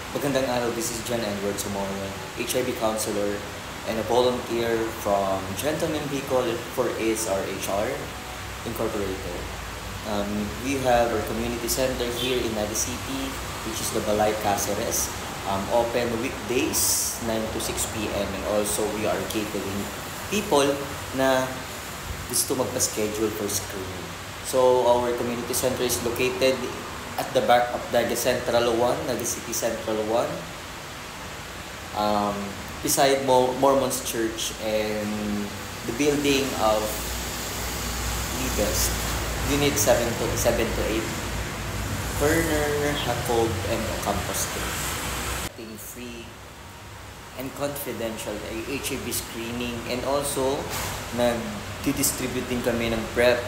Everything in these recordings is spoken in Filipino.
Magandang araw, this is John Edward Sumono, HIV counselor and a volunteer from Gentleman Bicol for ASRHR Incorporated. We have our community center here in Naga City, which is the Balay Cáceres, open weekdays 9 to 6 p.m. and also we are catering people na gusto magpa-schedule for screening. So our community center is located at the back of Naga Central 1, Naga City Central 1, beside Mormon's Church and the building of Libest, Unit 7 to 8, Werner Jacob and Campus 2. Free and confidential HIV screening, and also nag-distribute din kami ng PrEP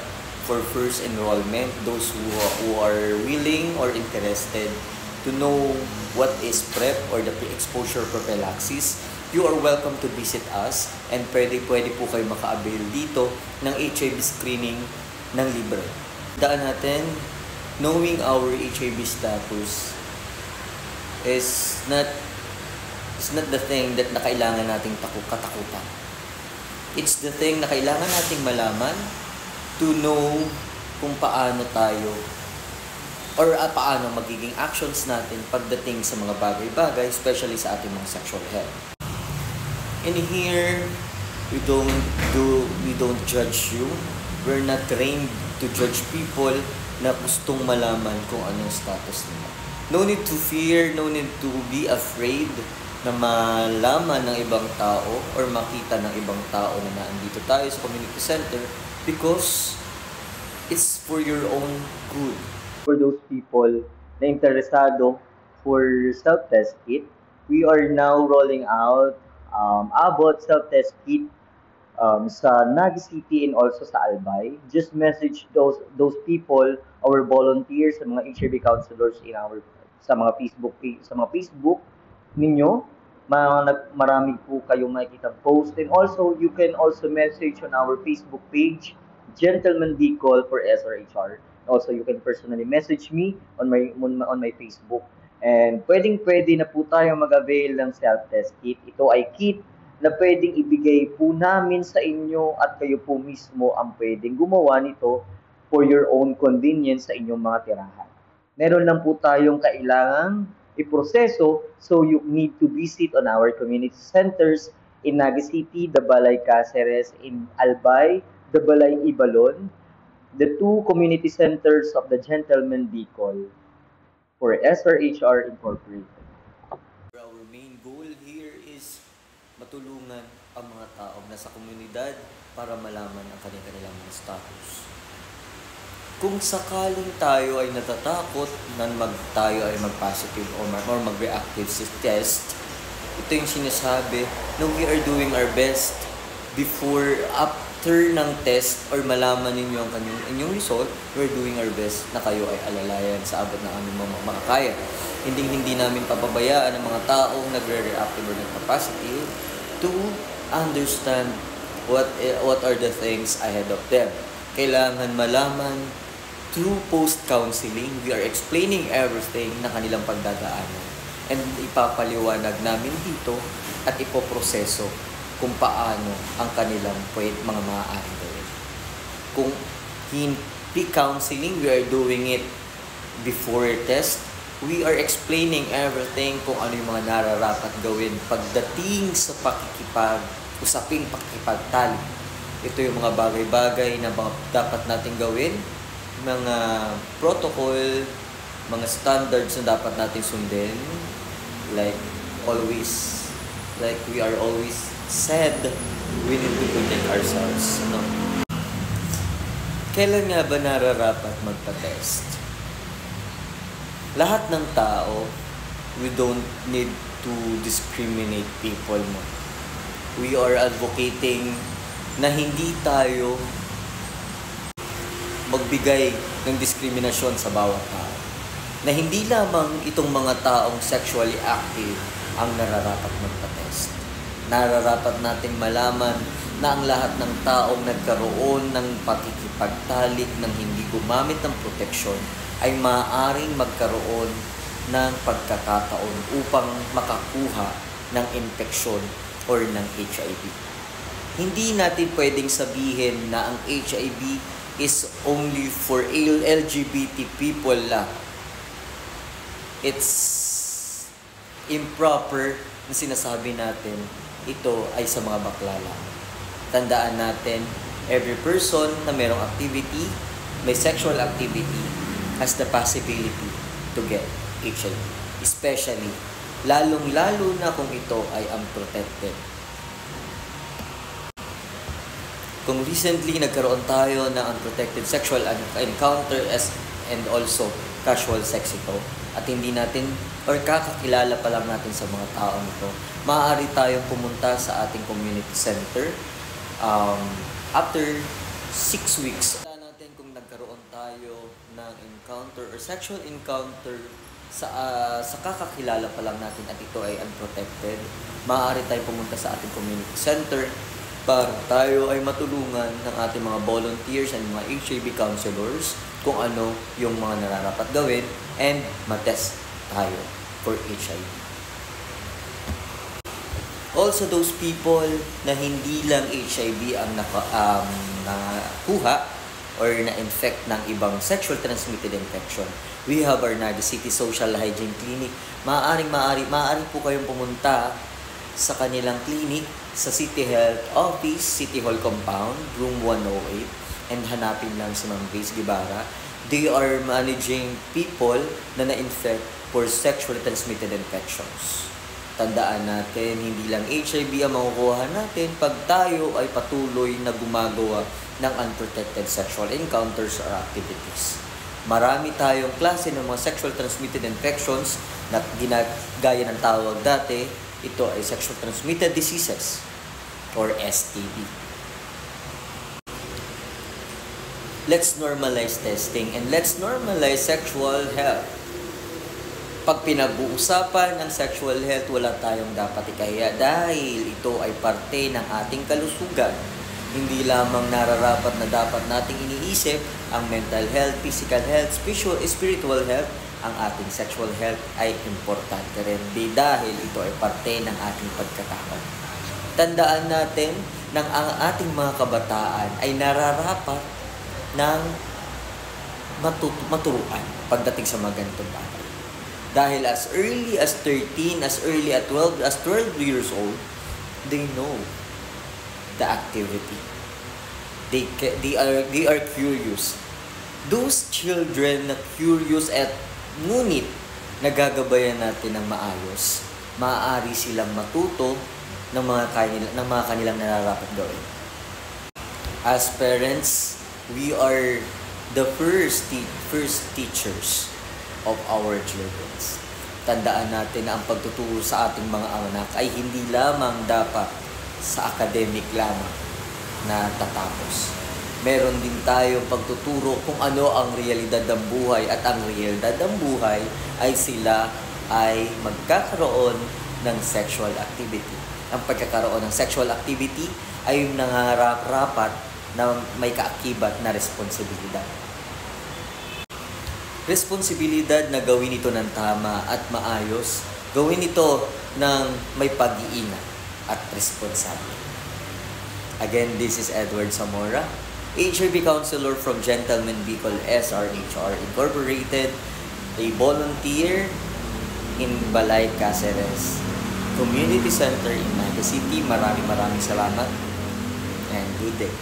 for first enrollment, those who are willing or interested to know what is PrEP or the pre-exposure prophylaxis. You are welcome to visit us and pwede po kayo maka-avail dito ng HIV screening ng libre. Daan natin, knowing our HIV status is not the thing that na kailangan nating katakutan. It's the thing na kailangan nating malaman to know kung paano tayo or paano magiging actions natin pagdating sa mga bagay-bagay, especially sa ating mga sexual health. And here, we don't judge you. We're not trained to judge people na gustong malaman kung anong status nila. No need to fear, no need to be afraid na malaman ng ibang tao or makita ng ibang tao na naandito tayo sa community center, because it's for your own good. For those people na interesado for self-test kit, we are now rolling out Abbott self-test kit sa Naga City and also sa Albay. Just message those people, our volunteers, sa mga HIV counselors sa mga Facebook ninyo. Marami po kayong makikita post, and also you can also message on our Facebook page, Gentleman Bicol for SRHR. Also, you can personally message me on my Facebook. And pwede na po tayo mag-avail ng self-test kit. Ito ay kit na pwedeng ibigay po namin sa inyo at kayo po mismo ang pwedeng gumawa nito for your own convenience sa inyong mga tirahan. Meron lang po tayong kailangang iproseso, so you need to visit on our community centers in Naga City, the Balay Cáceres, in Albay, the Balay Ibalon, the two community centers of the Gentleman Bicol for SRHR Incorporated. Our main goal here is matulungan ang mga taong nasa komunidad para malaman ang kanilang mga status. Kung sakaling tayo ay natatakot na tayo ay mag-positive or mag-reactive test, ito yung sinasabi na we are doing our best after ng test or malaman ninyo ang inyong result, we're doing our best na kayo ay alalayan sa abot ng aming mga makakaya. Hindi namin papabayaan ang mga taong nagre-reactive or nagpa-positive to understand what are the things ahead of them. Kailangan malaman through post-counseling, we are explaining everything na kanilang pagdadaanan. And ipapaliwanag namin dito at ipoproseso kung paano ang kanilang mga maaaring gawin. Kung pre-counseling, we are doing it before test. We are explaining everything kung ano yung mga nararapat gawin pagdating sa usaping pakikipagtali. Ito yung mga bagay-bagay na dapat natin gawin, mga protocol, mga standards na dapat natin sundin, like we are always said, we need to protect ourselves. No? Kailan nga ba nararapat magpa-test? Lahat ng tao, we don't need to discriminate people. No? We are advocating na hindi tayo magbigay ng diskriminasyon sa bawat tao. Na hindi lamang itong mga taong sexually active ang nararapat magpa-test. Nararapat nating malaman na ang lahat ng taong nagkaroon ng pakikipagtalik ng hindi gumamit ng proteksyon ay maaaring magkaroon ng pagkakataon upang makakuha ng infeksyon or ng HIV. Hindi natin pwedeng sabihin na ang HIV is only for LGBT people lang. It's improper na sinasabi natin ito ay sa mga bakla lang. Tandaan natin, every person na mayroong activity, may sexual activity, has the possibility to get HIV. Especially, lalong-lalo na kung ito ay unprotected. Kung recently nagkaroon tayo ng unprotected sexual encounter and also casual sex ito, at hindi natin or kakakilala pa lang natin sa mga taong ito, maaari tayong pumunta sa ating community center after 6 weeks. Tandaan natin kung nagkaroon tayo ng encounter or sexual encounter sa kakakilala pa lang natin at ito ay unprotected, maaari tayong pumunta sa ating community center para tayo ay matulungan ng ating mga volunteers and mga HIV counselors kung ano yung mga nararapat gawin and matest tayo for HIV. Also, those people na hindi lang HIV ang nakuha or na-infect ng ibang sexual transmitted infection, we have our Naga City Social Hygiene Clinic. Maaari po kayong pumunta sa kanilang clinic sa City Health Office, City Hall Compound, Room 108, and hanapin lang si Ma'am Grace Guevara. They are managing people na na-infect for sexually transmitted infections. Tandaan natin, hindi lang HIV ang makukuha natin pag tayo ay patuloy na gumagawa ng unprotected sexual encounters or activities. Marami tayong klase ng mga sexual transmitted infections na ginagaya ng tawag dati. Ito ay sexual transmitted diseases or STD. Let's normalize testing and let's normalize sexual health. Pag pinag-uusapan ng sexual health, wala tayong dapat ikahiya dahil ito ay parte ng ating kalusugan. Hindi lamang nararapat na dapat nating iniisip ang mental health, physical health, spiritual health, ang ating sexual health ay importante rin dahil ito ay parte ng ating pagkatao. Tandaan natin na ang ating mga kabataan ay nararapat ng maturuan pagdating sa mga ganitong bagay. Dahil as early as 13, as early as 12 years old, they know the activity. They are curious. Those children na curious at ngunit nagagabayan natin ng maayos, maaari silang matuto ng mga kanilang nararapat gawin. As parents, we are the first teachers of our children. Tandaan natin na ang pagtuturo sa ating mga anak ay hindi lamang dapat sa academic lamang na tatapos. Meron din tayong pagtuturo kung ano ang realidad ng buhay at ang realidad ng buhay ay sila ay magkakaroon ng sexual activity. Ang pagkakaroon ng sexual activity ay yung nangarap-rapat na may kaakibat na responsibilidad. Responsibilidad na gawin ito ng tama at maayos, gawin ito ng may pag-iingat at responsable. Again, this is Edward Zamora, HIV counselor from Gentleman Bicol SRHR Incorporated, a volunteer in Balay Cáceres Community Center in Naga City. Maraming salamat and good day.